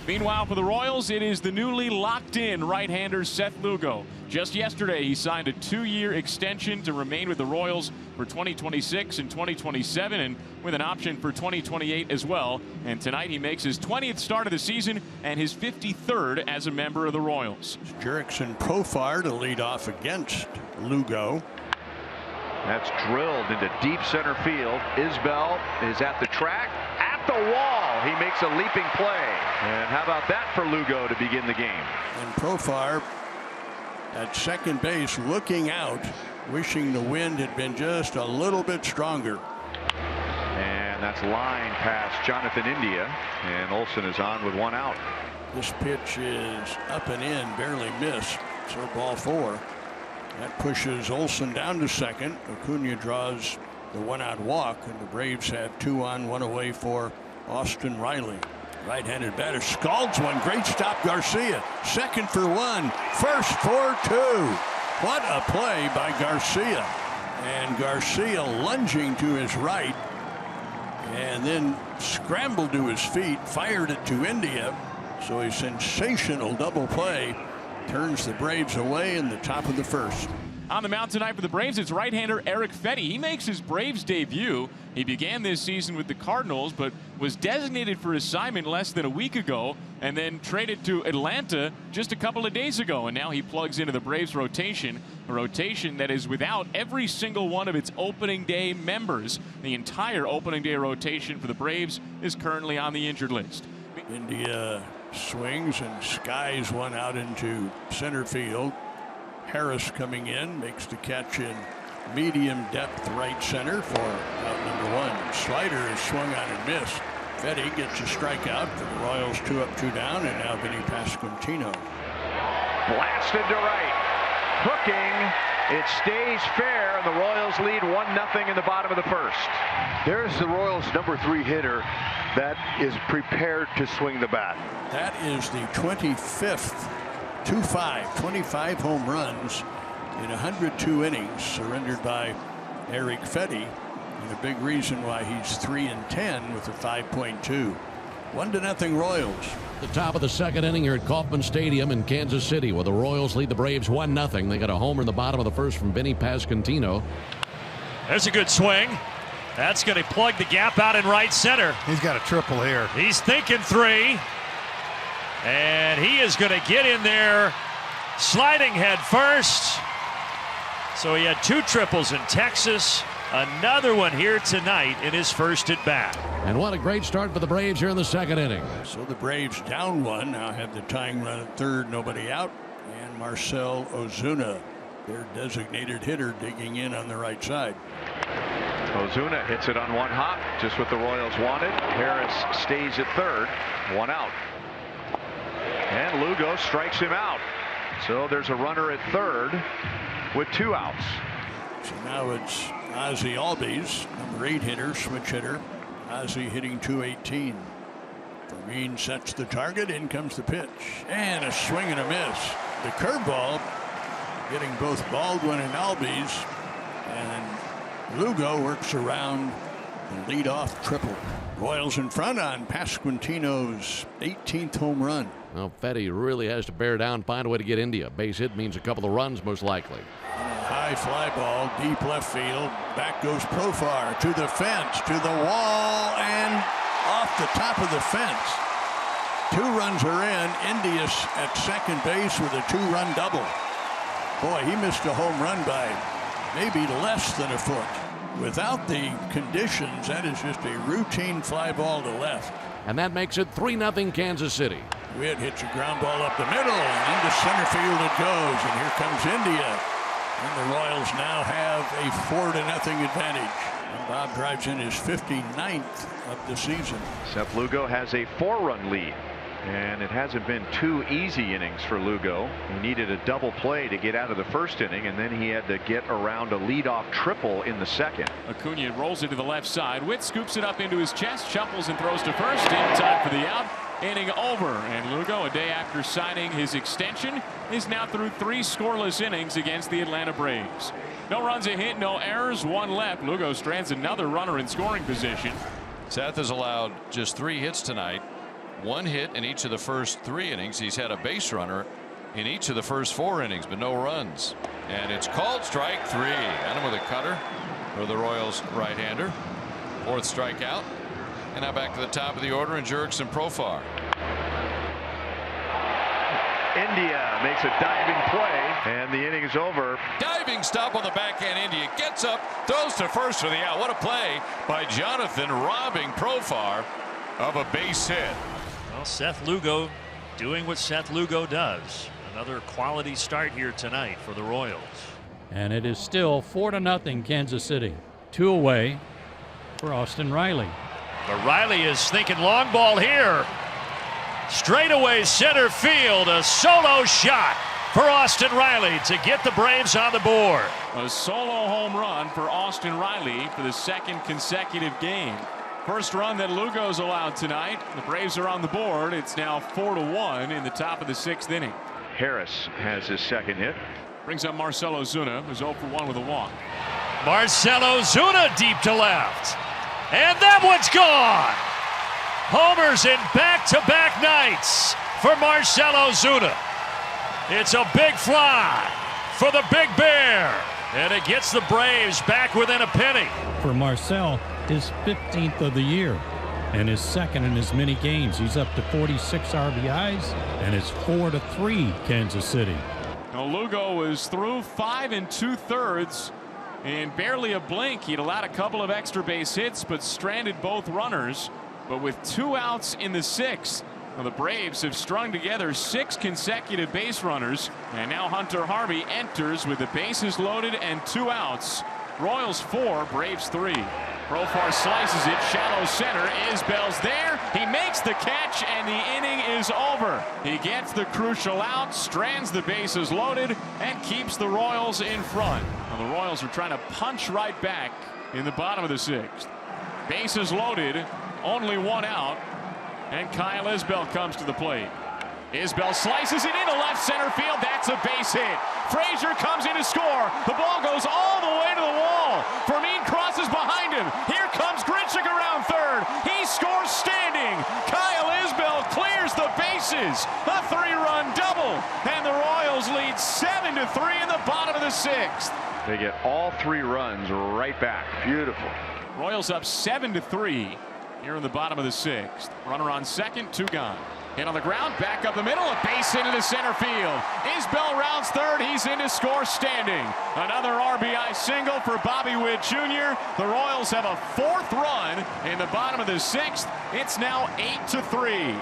Meanwhile, for the Royals, it is the newly locked-in right-hander Seth Lugo. Just yesterday, he signed a 2-year extension to remain with the Royals for 2026 and 2027, and with an option for 2028 as well. And tonight, he makes his 20th start of the season and his 53rd as a member of the Royals. Jurickson Profar to lead off against Lugo. That's drilled into deep center field. Isbell is at the track, at the wall. He makes a leaping play. And how about that for Lugo to begin the game? And Profar at second base looking out, wishing the wind had been just a little bit stronger. And that's line past Jonathan India. And Olson is on with 1 out. This pitch is up and in, barely missed. So ball 4. That pushes Olson down to second. Acuna draws the 1-out walk, and the Braves have 2 on, 1 away for Austin Riley. Right-handed batter scalds one. Great stop, Garcia. Second for 1, first for 2. What a play by Garcia. And Garcia lunging to his right, and then scrambled to his feet, fired it to India. So a sensational double play turns the Braves away in the top of the first. On the mound tonight for the Braves, it's right-hander Eric Fetty. He makes his Braves debut. He began this season with the Cardinals, but was designated for assignment less than a week ago, and then traded to Atlanta just a couple of days ago. And now he plugs into the Braves rotation, a rotation that is without every single one of its opening day members. The entire opening day rotation for the Braves is currently on the injured list. India swings and skies one out into center field. Harris coming in, makes the catch in medium depth right center for out number 1. Slider is swung on and missed. Fetty gets a strikeout for the Royals, 2 up, 2 down, and now Vinny Pasquantino. Blasted to right. Hooking. It stays fair, and the Royals lead 1-0 in the bottom of the first. There's the Royals' number 3 hitter that is prepared to swing the bat. That is the 25th 25 home runs in 102 innings surrendered by Eric Fetty, and a big reason why he's 3-10 with a 5.2. 1-0 Royals. The top of the second inning here at Kauffman Stadium in Kansas City, where the Royals lead the Braves 1-0. They got a homer in the bottom of the first from Vinny Pasquantino. There's a good swing. That's going to plug the gap out in right center. He's got a triple here. He's thinking 3. And he is going to get in there sliding head first. So he had 2 triples in Texas. Another one here tonight in his first at bat. And what a great start for the Braves here in the second inning. So the Braves down 1, now have the tying run at third, nobody out. And Marcell Ozuna, their designated hitter, digging in on the right side. Ozuna hits it on 1 hop, just what the Royals wanted. Harris stays at third, 1 out. And Lugo strikes him out. So there's a runner at third with 2 outs. So now it's Ozzie Albies, number 8 hitter, switch hitter. Ozzie hitting .218. Vermeen sets the target. In comes the pitch. And a swing and a miss. The curveball getting both Baldwin and Albies. And Lugo works around the leadoff triple. Royals in front on Pasquantino's 18th home run. Well, Fetty really has to bear down, find a way to get India. Base hit means a couple of runs, most likely. High fly ball, deep left field. Back goes Profar to the fence, to the wall, and off the top of the fence. 2 runs are in. India's at second base with a 2-run double. Boy, he missed a home run by maybe less than a foot. Without the conditions, that is just a routine fly ball to left. And that makes it 3-0 Kansas City. Witt hits a ground ball up the middle, and into center field it goes. And here comes India. And the Royals now have a 4-0 advantage. And Bob drives in his 59th of the season. Seth Lugo has a 4-run lead. And it hasn't been 2 easy innings for Lugo. He needed a double play to get out of the first inning, and then he had to get around a leadoff triple in the second. Acuna rolls it to the left side. Witt scoops it up into his chest, shuffles and throws to first in time for the out. Inning over, and Lugo, a day after signing his extension, is now through 3 scoreless innings against the Atlanta Braves. No runs, a hit, no errors, 1 left. Lugo strands another runner in scoring position. Seth has allowed just 3 hits tonight. 1 hit in each of the first 3 innings. He's had a base runner in each of the first 4 innings, but no runs. And it's called strike 3. Got him with a cutter for the Royals right-hander. 4th strikeout. And now back to the top of the order, and Jurickson Profar. India makes a diving play, and the inning is over. Diving stop on the backhand. India gets up, throws to first for the out. What a play by Jonathan, robbing Profar of a base hit. Well, Seth Lugo doing what Seth Lugo does. Another quality start here tonight for the Royals. And it is still 4-0 Kansas City. 2 away for Austin Riley. But Riley is thinking long ball here. Straightaway center field, a solo shot for Austin Riley to get the Braves on the board. A solo home run for Austin Riley for the 2nd consecutive game. First run that Lugo's allowed tonight. The Braves are on the board. It's now 4-1 in the top of the 6th inning. Harris has his 2nd hit. Brings up Marcell Ozuna, who's 0 for 1 with a walk. Marcell Ozuna deep to left. And that one's gone. Homers in back-to-back nights for Marcell Ozuna. It's a big fly for the Big Bear. And it gets the Braves back within a penny. For Marcell, his 15th of the year and his 2nd in as many games. He's up to 46 RBIs, and it's 4-3 Kansas City. Now Lugo was through 5 2/3 in barely a blink. He'd allowed a couple of extra base hits, but stranded both runners. But with 2 outs in the 6th, well, the Braves have strung together 6 consecutive base runners. And now Hunter Harvey enters with the bases loaded and 2 outs. Royals 4, Braves 3. Profar slices it, shallow center. Isbell's there. He makes the catch, and the inning is over. He gets the crucial out, strands the bases loaded, and keeps the Royals in front. Well, the Royals are trying to punch right back in the bottom of the 6th. Bases loaded, only 1 out, and Kyle Isbell comes to the plate. Isbell slices it into left center field. That's a base hit. Frazier comes in to score. The ball goes all the way to the wall. Fermin crosses behind him. Here comes Grichuk around third. He scores standing. Kyle Isbell clears the bases. A 3-run double. And the Royals lead 7-3 in the bottom of the 6th. They get all 3 runs right back. Beautiful. Royals up 7-3 here in the bottom of the 6th. Runner on second, 2 gone. Hit on the ground, back up the middle, a base hit into center field. Isbell rounds third, he's in to score standing. Another RBI single for Bobby Witt Jr. The Royals have a 4th run in the bottom of the 6th. It's now 8-3.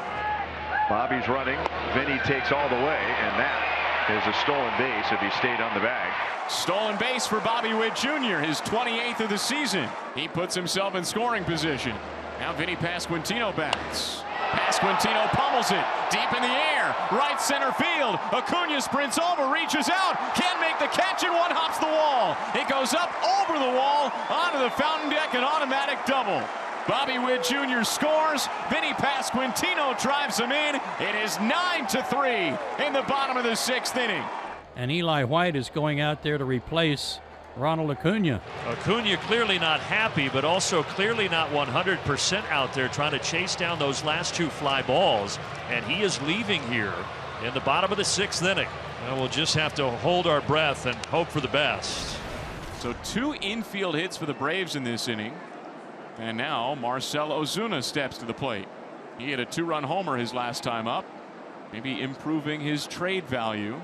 Bobby's running. Vinny takes all the way, and that is a stolen base if he stayed on the bag. Stolen base for Bobby Witt Jr., his 28th of the season. He puts himself in scoring position. Now Vinny Pasquantino bats. Pasquantino pummels it deep in the air, right center field. Acuna sprints over, reaches out, can't make the catch, and one hops the wall. It goes up over the wall onto the fountain deck, an automatic double. Bobby Witt Jr. scores. Vinny Pasquantino drives him in. It is 9-3 in the bottom of the 6th inning. And Eli White is going out there to replace Ronald Acuna. Acuna clearly not happy, but also clearly not 100% out there trying to chase down those last 2 fly balls. And he is leaving here in the bottom of the 6th inning. And we'll just have to hold our breath and hope for the best. So 2 infield hits for the Braves in this inning. And now Marcell Ozuna steps to the plate. He hit a 2-run homer his last time up. Maybe improving his trade value.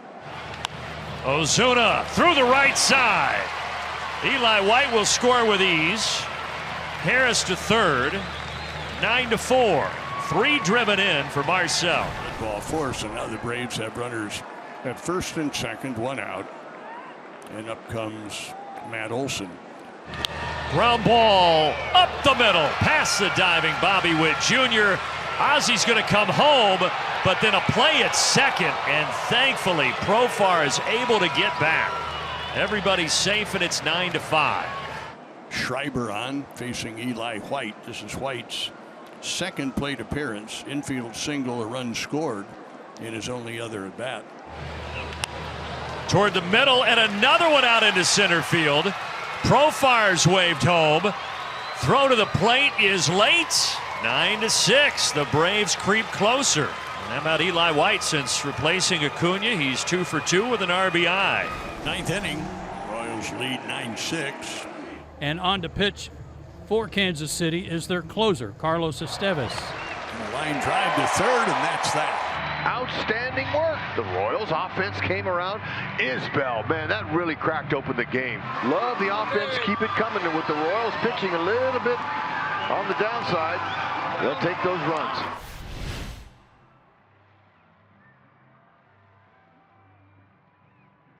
Ozuna through the right side. Eli White will score with ease. Harris to third. 9-4. 3 driven in for Marcell. Ball 4, so now the Braves have runners at first and second, 1 out. And up comes Matt Olson. Ground ball up the middle, past the diving Bobby Witt Jr. Ozzy's going to come home, but then a play at second, and thankfully Profar is able to get back. Everybody's safe, and it's 9-5. Schreiber on, facing Eli White. This is White's 2nd plate appearance. Infield single, a run scored in his only other at bat. Toward the middle, and another one out into center field. Profar's waved home. Throw to the plate is late, 9-6. The Braves creep closer. And how about Eli White since replacing Acuna? He's 2 for 2 with an RBI. Ninth inning. Royals lead 9-6. And on to pitch for Kansas City is their closer, Carlos Estevez. And a line drive to third, and that's that. Outstanding work. The Royals offense came around. Isbell, man, that really cracked open the game. Love the offense. Keep it coming. And with the Royals pitching a little bit on the downside, they'll take those runs.